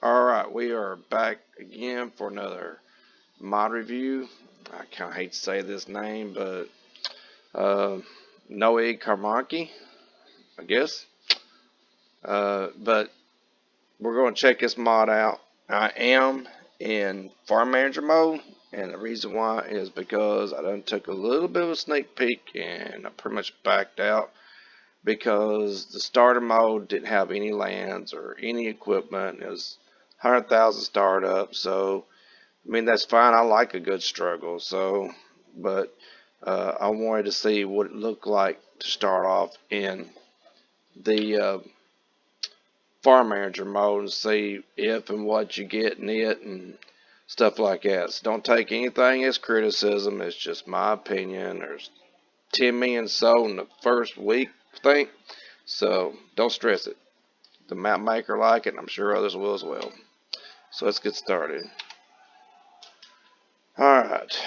Alright, we are back again for another mod review. I kind of hate to say this name, but KARMONKI, I guess. But we're going to check this mod out. I am in farm manager mode, and the reason why is because I done took a little bit of a sneak peek and I pretty much backed out because the starter mode didn't have any lands or any equipment. It was 100,000 startup, so I mean that's fine. I like a good struggle, but I wanted to see what it looked like to start off in the farm manager mode and see if and what you get in it and stuff like that. So don't take anything as criticism. It's just my opinion. There's 10 million sold in the first week, I think, so don't stress it. The map maker like it, and I'm sure others will as well. So let's get started. Alright.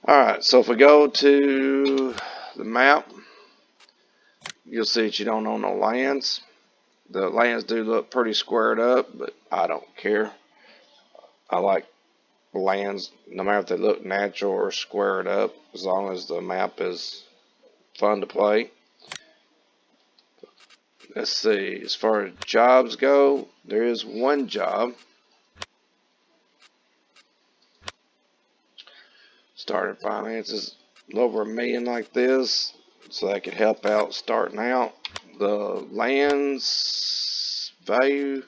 Alright, so if we go to the map, you'll see that you don't own no lands. The lands do look pretty squared up, but I don't care. I like lands, no matter if they look natural or squared up, as long as the map is fun to play. Let's see, as far as jobs go, there is one job. Starting finances a little over $1 million like this, so that could help out starting out. The lands value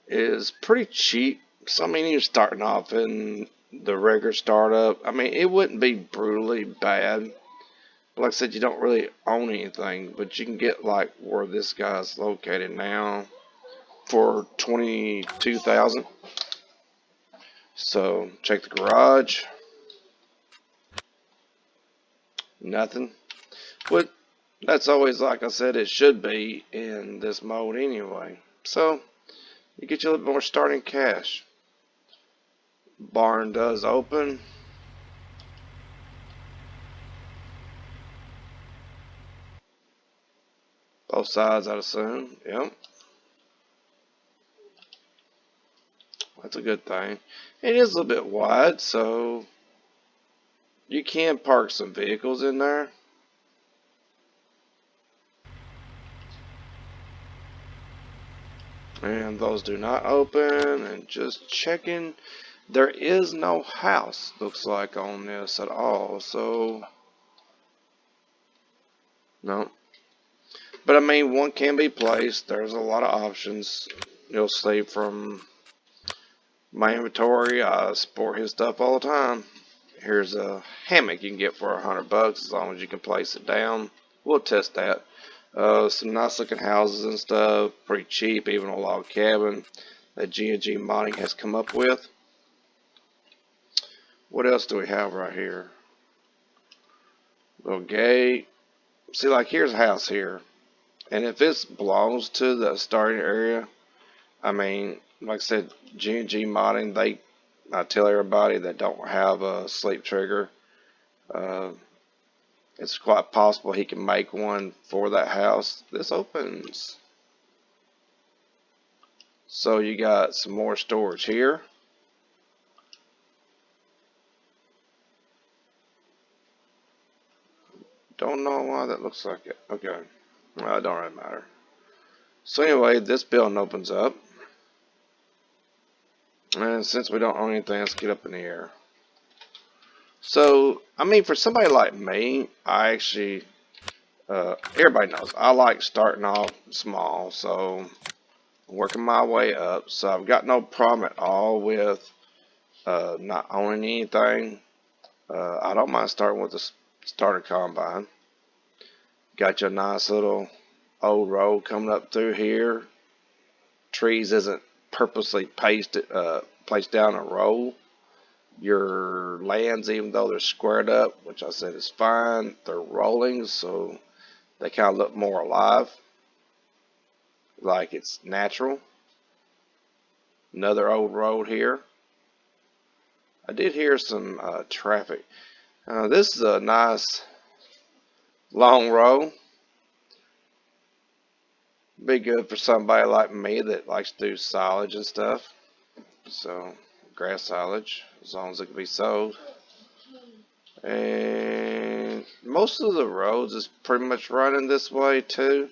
is pretty cheap. So I mean, you're starting off in the regular startup. I mean, it wouldn't be brutally bad. Like I said, you don't really own anything, but you can get like where this guy's located now for 22,000. So check the garage. Nothing. But that's always, like I said, it should be in this mode anyway. So you get you a little bit more starting cash. Barn does open. Both sides, I'd assume. Yep. That's a good thing. It is a little bit wide, so you can park some vehicles in there. And those do not open. And just checking, there is no house, looks like, on this at all. So, no. But I mean, one can be placed. There's a lot of options. You'll see from my inventory, I sport his stuff all the time. Here's a hammock you can get for $100 as long as you can place it down. We'll test that. Some nice looking houses and stuff, pretty cheap, even a log cabin that G&G modding has come up with. What else do we have right here? Little gate. See, like here's a house here. And if this belongs to the starting area, I mean, like I said, G&G modding, I tell everybody that don't have a sleep trigger, it's quite possible he can make one for that house. This opens. So you got some more storage here. Don't know why that looks like it. Okay. Well, it don't really matter. So anyway, this building opens up. And since we don't own anything, let's get up in the air. So, I mean, for somebody like me, I actually, everybody knows, I like starting off small. So, working my way up. So, I've got no problem at all with not owning anything. I don't mind starting with the starter combine. Got your nice little old road coming up through here. Trees isn't purposely placed down a row. Your lands, even though they're squared up, which I said is fine, they're rolling, so they kind of look more alive, like it's natural. Another old road here. I did hear some traffic. This is a nice long row. Be good for somebody like me that likes to do silage and stuff. So, grass silage, as long as it can be sold. And most of the roads is pretty much running this way too.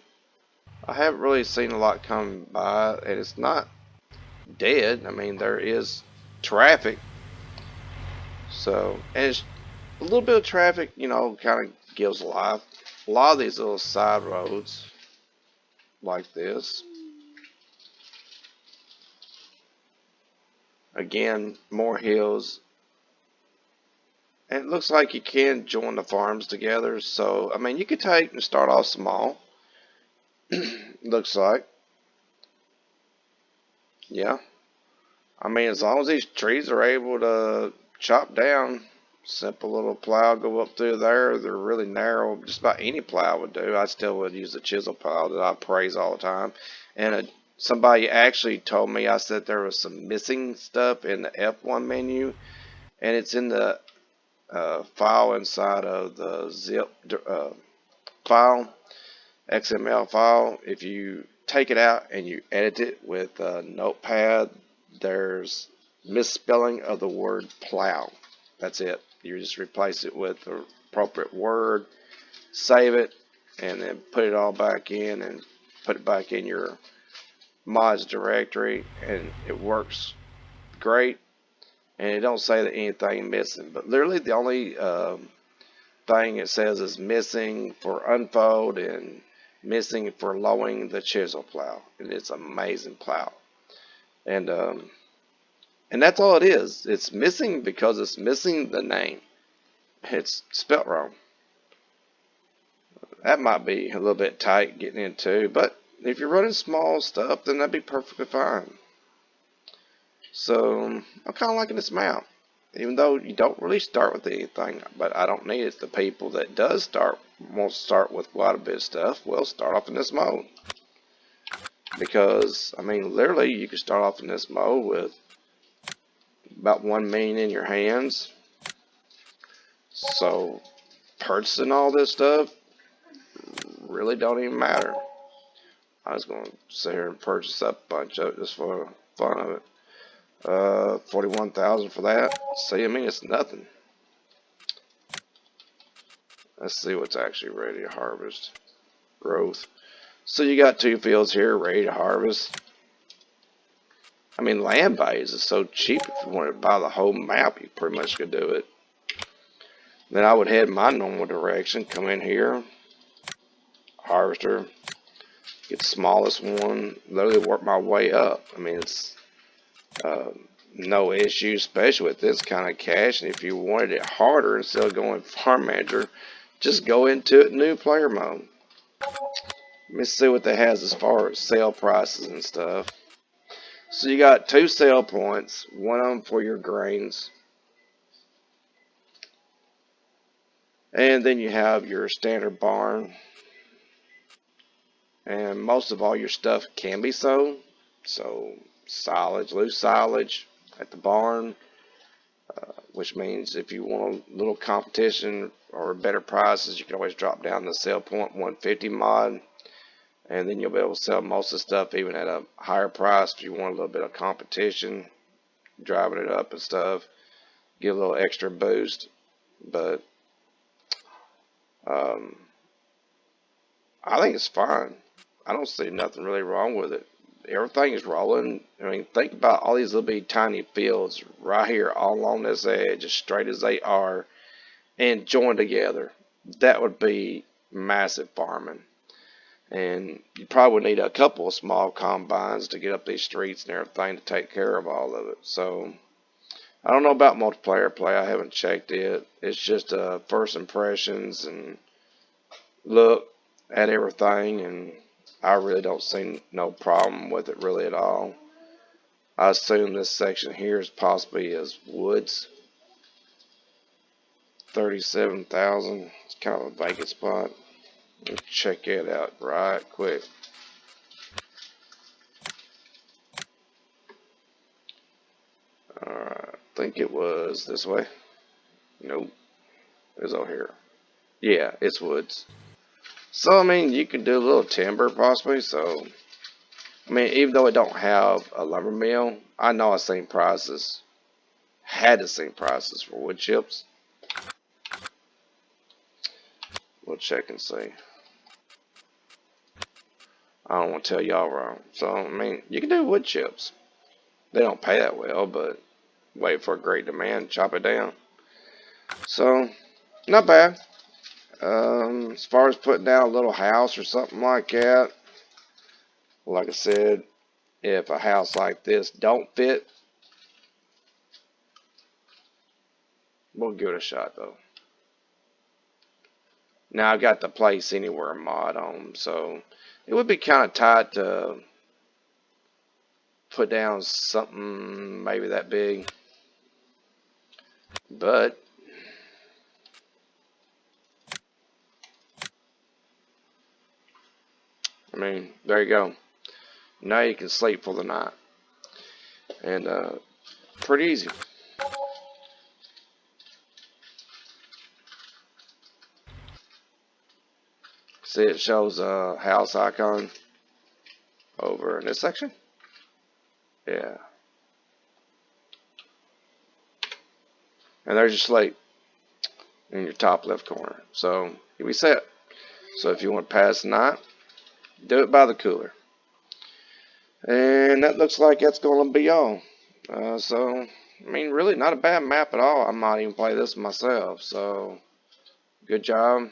I haven't really seen a lot come by, and it's not dead. I mean, there is traffic. So, and it's a little bit of traffic, you know, kind of gives life. A lot of these little side roads like this. Again, more hills. And it looks like you can join the farms together. So, I mean, you could take and start off small. Looks like. Yeah. I mean, as long as these trees are able to chop down, simple little plow go up through there. They're really narrow. Just about any plow would do. I still would use the chisel plow that I praise all the time. And somebody actually told me, I said there was some missing stuff in the F1 menu, and it's in the file inside of the zip file, XML file. If you take it out and you edit it with Notepad, there's misspelling of the word plow. That's it. You just replace it with the appropriate word, save it, and then put it all back in and put it back in your mods directory, and it works great. And it don't say that anything missing, but literally the only thing it says is missing for unfold and missing for lowering the chisel plow. And it's an amazing plow. And that's all it is. It's missing because it's missing the name. It's spelt wrong. That might be a little bit tight getting into, but if you're running small stuff, then that'd be perfectly fine. So I'm kind of liking this map, even though you don't really start with anything, but I don't need it. The people that does start, won't start with quite a bit of stuff, will start off in this mode. Because, I mean, literally you can start off in this mode with about 1 million in your hands. So purchasing all this stuff really don't even matter. I was going to sit here and purchase up a bunch of it just for fun of it. 41,000 for that. See, I mean, it's nothing. Let's see what's actually ready to harvest. Growth. So you got 2 fields here ready to harvest. I mean, land values is so cheap. If you wanted to buy the whole map, you pretty much could do it. Then I would head my normal direction. Come in here. Harvester. Get the smallest one. Literally work my way up. I mean, it's no issue, especially with this kind of cash. And if you wanted it harder, instead of going farm manager, just go into it new player mode. Let me see what that has as far as sale prices and stuff. So you got 2 sale points, one of them for your grains. And then you have your standard barn. And most of all your stuff can be sold. So silage, loose silage at the barn, which means if you want a little competition or better prices, you can always drop down the sale point 150 mod, and then you'll be able to sell most of the stuff even at a higher price if you want a little bit of competition, driving it up and stuff, give a little extra boost. But I think it's fine. I don't see nothing really wrong with it. Everything is rolling. I mean, think about all these little bitty tiny fields right here all along this edge, as straight as they are, and joined together. That would be massive farming. And you probably would need a couple of small combines to get up these streets and everything to take care of all of it. So I don't know about multiplayer play. I haven't checked it. It's just first impressions and look at everything, and I really don't see no problem with it really at all. I assume this section here is possibly as woods. 37,000. It's kind of a vacant spot. Let's check it out right quick. Alright, I think it was this way. Nope. It was over here. Yeah, it's woods. So, I mean, you can do a little timber possibly. So, I mean, even though it don't have a lumber mill, I know I've seen prices, had the same prices for wood chips. We'll check and see. I don't want to tell y'all wrong. So, I mean, you can do wood chips. They don't pay that well, but wait for a great demand, chop it down. So, not bad. As far as putting down a little house or something like that, like I said, if a house like this don't fit, we'll give it a shot though. Now I got the place anywhere mod on, so it would be kind of tight to put down something maybe that big, but I mean, there you go. Now you can sleep for the night, and pretty easy. See, it shows a house icon over in this section. Yeah, and there's your slate in your top left corner. So you'll be set. So if you want to pass the night, do it by the cooler. And that looks like that's going to be all. So, I mean, really not a bad map at all. I might even play this myself. So, good job.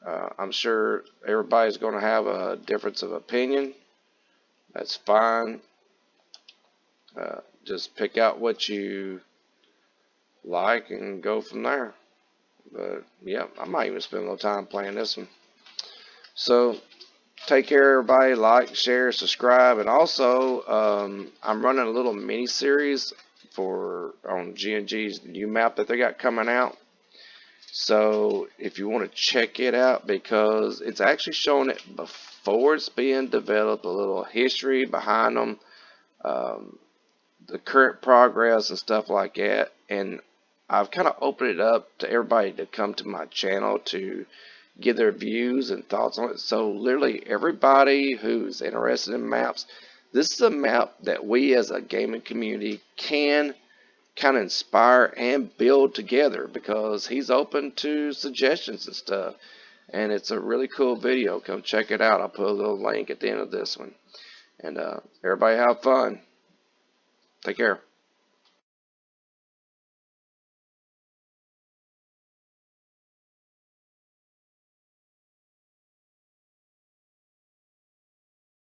I'm sure everybody's going to have a difference of opinion. That's fine. Just pick out what you like and go from there. But, yeah, I might even spend a little time playing this one. So, take care, everybody. Like, share, subscribe, and also I'm running a little mini series on G&G's new map that they got coming out. So if you want to check it out, because it's actually showing it before it's being developed, a little history behind them, the current progress and stuff like that. And I've kind of opened it up to everybody to come to my channel to give their views and thoughts on it. So literally everybody who's interested in maps, this is a map that we as a gaming community can kind of inspire and build together, because he's open to suggestions and stuff. And it's a really cool video. Come check it out. I'll put a little link at the end of this one. And everybody have fun. Take care.